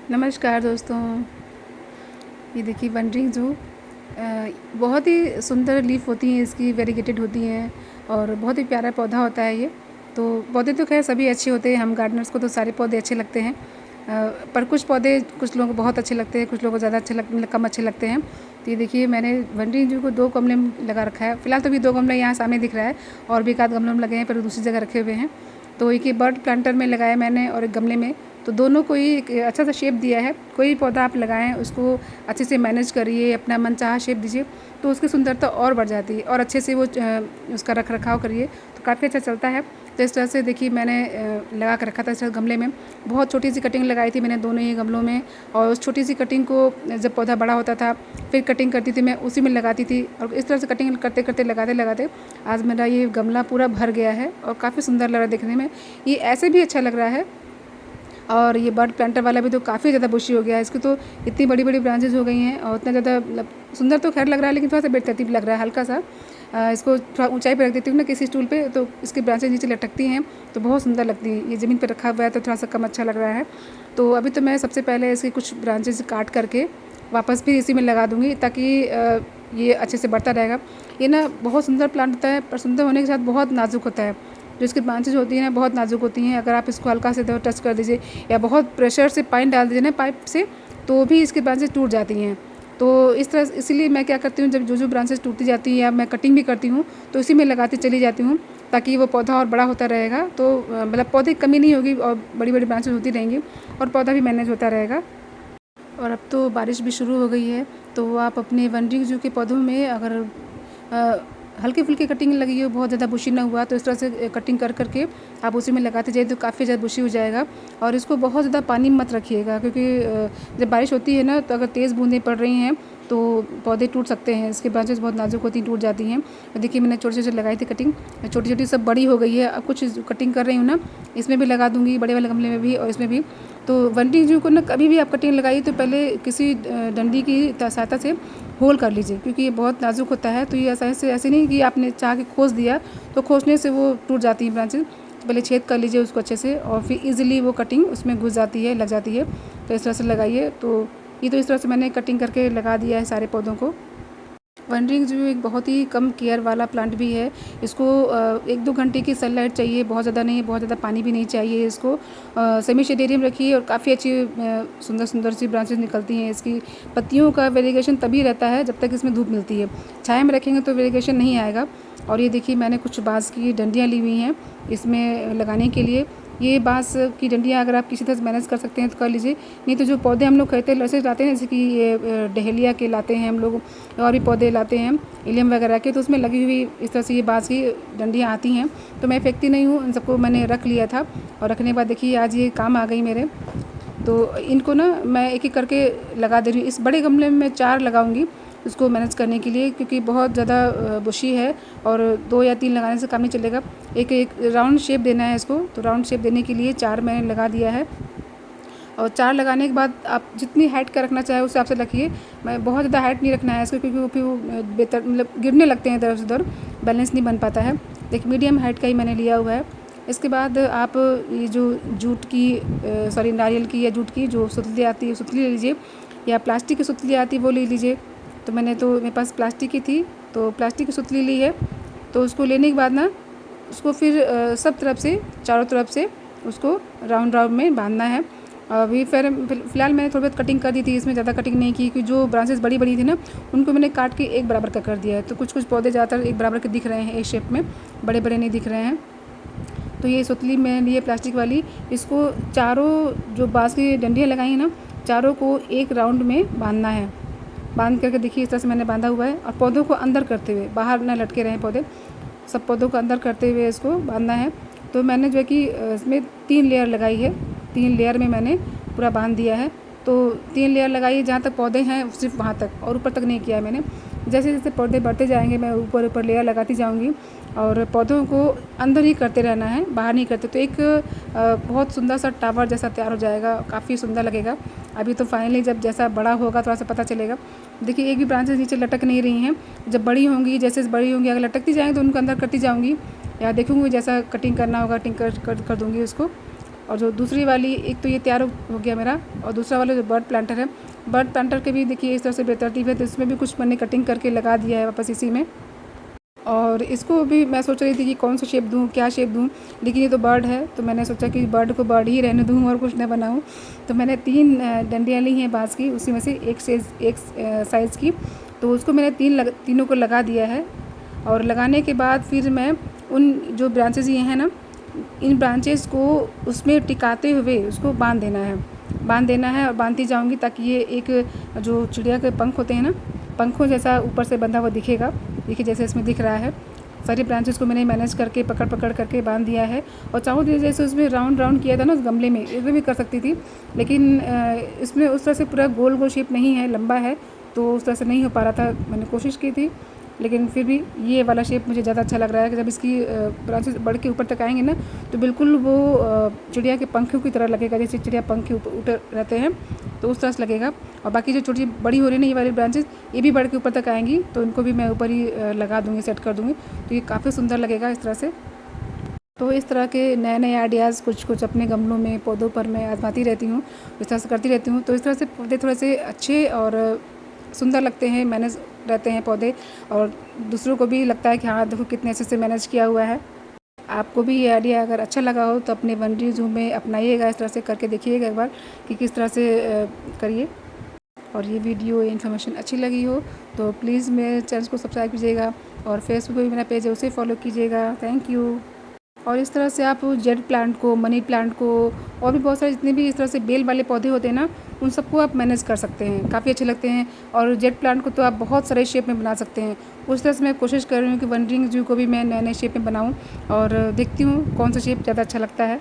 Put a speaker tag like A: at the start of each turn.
A: नमस्कार दोस्तों। ये देखिए वनरिंग जू बहुत ही सुंदर लीफ होती हैं, इसकी वेरीगेटेड होती हैं और बहुत ही प्यारा पौधा होता है ये। तो पौधे तो खैर सभी अच्छे होते हैं, हम गार्डनर्स को तो सारे पौधे अच्छे लगते हैं। पर कुछ पौधे कुछ लोगों को बहुत अच्छे लगते हैं, कुछ लोगों को ज़्यादा कम अच्छे लगते हैं। तो ये देखिए मैंने वनरिंग जू को 2 गमले में लगा रखा है। फ़िलहाल तो अभी 2 गमले यहाँ सामने दिख रहा है और भी एक आध गमलों में लगे हैं, पर दूसरी जगह रखे हुए हैं। तो एक ये बर्ड प्लांटर में लगाया मैंने और एक गमले में, तो दोनों को ही एक अच्छा सा शेप दिया है। कोई भी पौधा आप लगाएं उसको अच्छे से मैनेज करिए, अपना मनचाहा शेप दीजिए तो उसकी सुंदरता और बढ़ जाती है और अच्छे से वो उसका रख रखाव करिए तो काफ़ी अच्छा चलता है। तो इस तरह से देखिए मैंने लगा कर रखा था इस तरह गमले में। बहुत छोटी सी कटिंग लगाई थी मैंने दोनों ही गमलों में, और उस छोटी सी कटिंग को जब पौधा बड़ा होता था फिर कटिंग करती थी मैं, उसी में लगाती थी। और इस तरह से कटिंग करते करते लगाते लगाते आज मेरा ये गमला पूरा भर गया है और काफ़ी सुंदर लग रहा है देखने में। ये ऐसे भी अच्छा लग रहा है। और ये बर्ड प्लांटर वाला भी तो काफ़ी ज़्यादा बुशी हो गया है, इसकी तो इतनी बड़ी बड़ी ब्रांचेज हो गई हैं और इतना ज़्यादा मतलब सुंदर तो खैर लग रहा है, लेकिन थोड़ा सा बेतरतीब लग रहा है हल्का सा। इसको थोड़ा ऊंचाई पर रख देती हूँ ना किसी स्टूल पे, तो इसकी ब्रांचेज नीचे लटकती हैं तो बहुत सुंदर लगती हैं। ये ज़मीन पर रखा हुआ है तो थोड़ा सा कम अच्छा लग रहा है। तो अभी तो मैं सबसे पहले इसकी कुछ ब्रांचेज काट करके वापस फिर इसी में लगा दूँगी, ताकि ये अच्छे से बढ़ता रहेगा। ये ना बहुत सुंदर प्लांट होता है, पर सुंदर होने के साथ बहुत नाजुक होता है। जो इसकी ब्रांचेज होती हैं ना बहुत नाजुक होती हैं, अगर आप इसको हल्का से टच कर दीजिए या बहुत प्रेशर से पानी डाल दीजिए ना पाइप से, तो भी इसकी ब्रांचेज टूट जाती हैं। तो इस तरह इसीलिए मैं क्या करती हूँ, जब जो ब्रांचेज टूटती जाती हैं या मैं कटिंग भी करती हूँ तो इसी में लगाती चली जाती हूँ, ताकि वो पौधा और बड़ा होता रहेगा। तो मतलब पौधे की कमी नहीं होगी और बड़ी बड़ी ब्रांचेज होती रहेंगी और पौधा भी मैनेज होता रहेगा। और अब तो बारिश भी शुरू हो गई है, तो आप अपने वनरिंग जू के पौधों में अगर हल्की फुल्की कटिंग लगी हो, बहुत ज़्यादा बुशी ना हुआ, तो इस तरह से कटिंग कर करके आप उसी में लगाते जाइए तो काफ़ी ज़्यादा बुशी हो जाएगा। और इसको बहुत ज़्यादा पानी मत रखिएगा, क्योंकि जब बारिश होती है ना तो अगर तेज़ बूंदें पड़ रही हैं तो पौधे टूट सकते हैं, इसके ब्रांचेस बहुत नाजुक होती हैं, टूट जाती हैं। और देखिए मैंने छोटे छोटे लगाई थी कटिंग, छोटी छोटी सब बड़ी हो गई है। अब कुछ कटिंग कर रही हूँ ना, इसमें भी लगा दूँगी, बड़े वाले गमले में भी और इसमें भी। तो वनरिंग जू को ना कभी भी आप कटिंग लगाइए तो पहले किसी डंडी की सहायता से होल कर लीजिए, क्योंकि ये बहुत नाजुक होता है। तो ये ऐसे नहीं कि आपने चाह के खोस दिया तो खोसने से वो टूट जाती है ब्रांचेज। तो पहले छेद कर लीजिए उसको अच्छे से और फिर इजीली वो कटिंग उसमें घुस जाती है, लग जाती है। तो इस तरह से लगाइए। तो ये तो इस तरह से मैंने कटिंग करके लगा दिया है सारे पौधों को। वनरिंग जो एक बहुत ही कम केयर वाला प्लांट भी है। इसको 1-2 घंटे की सनलाइट चाहिए, बहुत ज़्यादा नहीं, बहुत ज़्यादा पानी भी नहीं चाहिए इसको। सेमी शेडेरियम रखिए और काफ़ी अच्छी सुंदर सुंदर सी ब्रांचेज निकलती हैं। इसकी पत्तियों का वेरिगेशन तभी रहता है जब तक इसमें धूप मिलती है, छाया में रखेंगे तो वेरिगेशन नहीं आएगा। और ये देखिए मैंने कुछ बाँस की डंडियाँ ली हुई हैं इसमें लगाने के लिए। ये बाँस की डंडियाँ अगर आप किसी तरह से मैनेज कर सकते हैं तो कर लीजिए, नहीं तो जो पौधे हम लोग खरीदते हैं ऐसे लाते हैं, जैसे कि ये डहेलिया के लाते हैं हम लोग, और भी पौधे लाते हैं इलियम वगैरह के, तो उसमें लगी हुई इस तरह से ये बाँस की डंडियाँ आती हैं। तो मैं फेंकती नहीं हूँ, इन सबको मैंने रख लिया था और रखने के बाद देखिए आज ये काम आ गई मेरे। तो इनको ना मैं एक एक करके लगा दे रही हूँ। इस बड़े गमले में मैं 4 लगाऊंगी उसको मैनेज करने के लिए, क्योंकि बहुत ज़्यादा बुशी है और 2 या 3 लगाने से काम नहीं चलेगा। एक एक राउंड शेप देना है इसको, तो राउंड शेप देने के लिए 4 मैंने लगा दिया है। और 4 लगाने के बाद आप जितनी हाइट का रखना चाहे उस हिसाब से रखिए। मैं बहुत ज़्यादा हाइट नहीं रखना है इसको, क्योंकि वो फिर वो बेहतर मतलब गिरने लगते हैं इधर से उधर, बैलेंस नहीं बन पाता है। एक मीडियम हाइट का ही मैंने लिया हुआ है। इसके बाद आप ये जो जूट की सॉरी नारियल की या जूट की जो सुतली आती है सुतली ले लीजिए, या प्लास्टिक की सुतली आती है वो ले लीजिए। तो मेरे पास प्लास्टिक की थी तो प्लास्टिक की सुतली ली है। तो उसको लेने के बाद ना उसको फिर सब तरफ से चारों तरफ से उसको राउंड राउंड में बांधना है। अभी फ़िलहाल मैंने थोड़ी बहुत कटिंग कर दी थी, इसमें ज़्यादा कटिंग नहीं की, क्योंकि जो ब्रांचेस बड़ी बड़ी थी ना उनको मैंने काट के एक बराबर का कर दिया है। तो कुछ कुछ पौधे ज़्यादातर एक बराबर के दिख रहे हैं, एक शेप में, बड़े बड़े नहीं दिख रहे हैं। तो ये सुतली मैंने ली है प्लास्टिक वाली, इसको चारों जो बाँस की डंडियाँ लगाई हैं ना, चारों को एक राउंड में बांधना है। बांध करके देखिए इस तरह से मैंने बांधा हुआ है, और पौधों को अंदर करते हुए, बाहर ना लटके रहें पौधे, सब पौधों को अंदर करते हुए इसको बांधना है। तो मैंने जो है कि इसमें 3 लेयर लगाई है, 3 लेयर में मैंने पूरा बांध दिया है। तो 3 लेयर लगाई, जहाँ तक पौधे हैं सिर्फ वहाँ तक, और ऊपर तक नहीं किया है मैंने। जैसे जैसे पौधे बढ़ते जाएंगे मैं ऊपर ऊपर लेयर लगाती जाऊँगी, और पौधों को अंदर ही करते रहना है, बाहर नहीं करते। तो एक बहुत सुंदर सा टावर जैसा तैयार हो जाएगा, काफ़ी सुंदर लगेगा। अभी तो फाइनली जब जैसा बड़ा होगा थोड़ा सा पता चलेगा। देखिए एक भी ब्रांचेस नीचे लटक नहीं रही हैं, जब बड़ी होंगी, जैसे बड़ी होंगी अगर लटकती जाएंगी तो उनको अंदर करती जाऊँगी, या देखूँगी जैसा कटिंग करना होगा कटिंग कर दूँगी उसको। और जो दूसरी वाली, एक तो ये तैयार हो गया मेरा, और दूसरा वाला जो बर्ड प्लांटर है, बर्ड प्लांटर के भी देखिए इस तरह से बेतरतीब है, तो इसमें भी कुछ मैंने कटिंग करके लगा दिया है वापस इसी में। और इसको भी मैं सोच रही थी कि कौन सा शेप दूँ, क्या शेप दूँ, लेकिन ये तो बर्ड है, तो मैंने सोचा कि बर्ड को बर्ड ही रहने दूँ और कुछ न बनाऊँ। तो मैंने 3 डंडियाँ ली हैं बाँस की, उसी में से एक साइज़ की, तो उसको मैंने तीनों को लगा दिया है। और लगाने के बाद फिर मैं उन जो ब्रांचेज़ ये हैं ना, इन ब्रांचेज़ को उसमें टिकाते हुए उसको बांध देना है और बांधती जाऊँगी, ताकि ये एक जो चिड़िया के पंख होते हैं ना, पंखों जैसा ऊपर से बंधा हुआ दिखेगा। देखिए जैसे इसमें दिख रहा है, सारी ब्रांचेस को मैंने मैनेज करके पकड़ करके बांध दिया है। और चाहूँ तो जैसे उसमें राउंड किया था ना उस गमले में, इसमें भी कर सकती थी, लेकिन इसमें उस तरह से पूरा गोल शेप नहीं है, लंबा है, तो उस तरह से नहीं हो पा रहा था। मैंने कोशिश की थी, लेकिन फिर भी ये वाला शेप मुझे ज़्यादा अच्छा लग रहा है कि जब इसकी ब्रांचेस बढ़ के ऊपर तक आएंगे ना, तो बिल्कुल वो चिड़िया के पंखों की तरह लगेगा, जैसे चिड़िया पंख के ऊपर रहते हैं, तो उस तरह से लगेगा। और बाकी जो छोटी बड़ी हो रही है ना ये वाली ब्रांचेस, ये भी बढ़ के ऊपर तक आएंगी, तो इनको भी मैं ऊपर ही लगा दूँगी, सेट कर दूँगी, तो ये काफ़ी सुंदर लगेगा इस तरह से। तो इस तरह के नए आइडियाज़ कुछ अपने गमलों में पौधों पर मैं आजमाती रहती हूँ, इस तरह से करती रहती हूँ। तो इस तरह से पौधे थोड़े से अच्छे और सुंदर लगते हैं, मैनेज रहते हैं पौधे, और दूसरों को भी लगता है कि हाँ देखो कितने अच्छे से मैनेज किया हुआ है। आपको भी ये आइडिया अगर अच्छा लगा हो तो अपने वनरी ज़ू में अपनाइएगा, इस तरह से करके देखिएगा एक बार कि किस तरह से करिए। और ये वीडियो, ये इन्फॉर्मेशन अच्छी लगी हो तो प्लीज़ मेरे चैनल को सब्सक्राइब कीजिएगा, और फेसबुक पे भी मेरा पेज है उसे फॉलो कीजिएगा। Thank you. और इस तरह से आप जेड प्लांट को, मनी प्लांट को, और भी बहुत सारे जितने भी इस तरह से बेल वाले पौधे होते हैं ना, उन सबको आप मैनेज कर सकते हैं, काफ़ी अच्छे लगते हैं। और जेड प्लांट को तो आप बहुत सारे शेप में बना सकते हैं। उस तरह से मैं कोशिश कर रही हूँ कि वनरिंग ज़ू को भी मैं नए शेप में बनाऊँ, और देखती हूँ कौन सा शेप ज़्यादा अच्छा लगता है।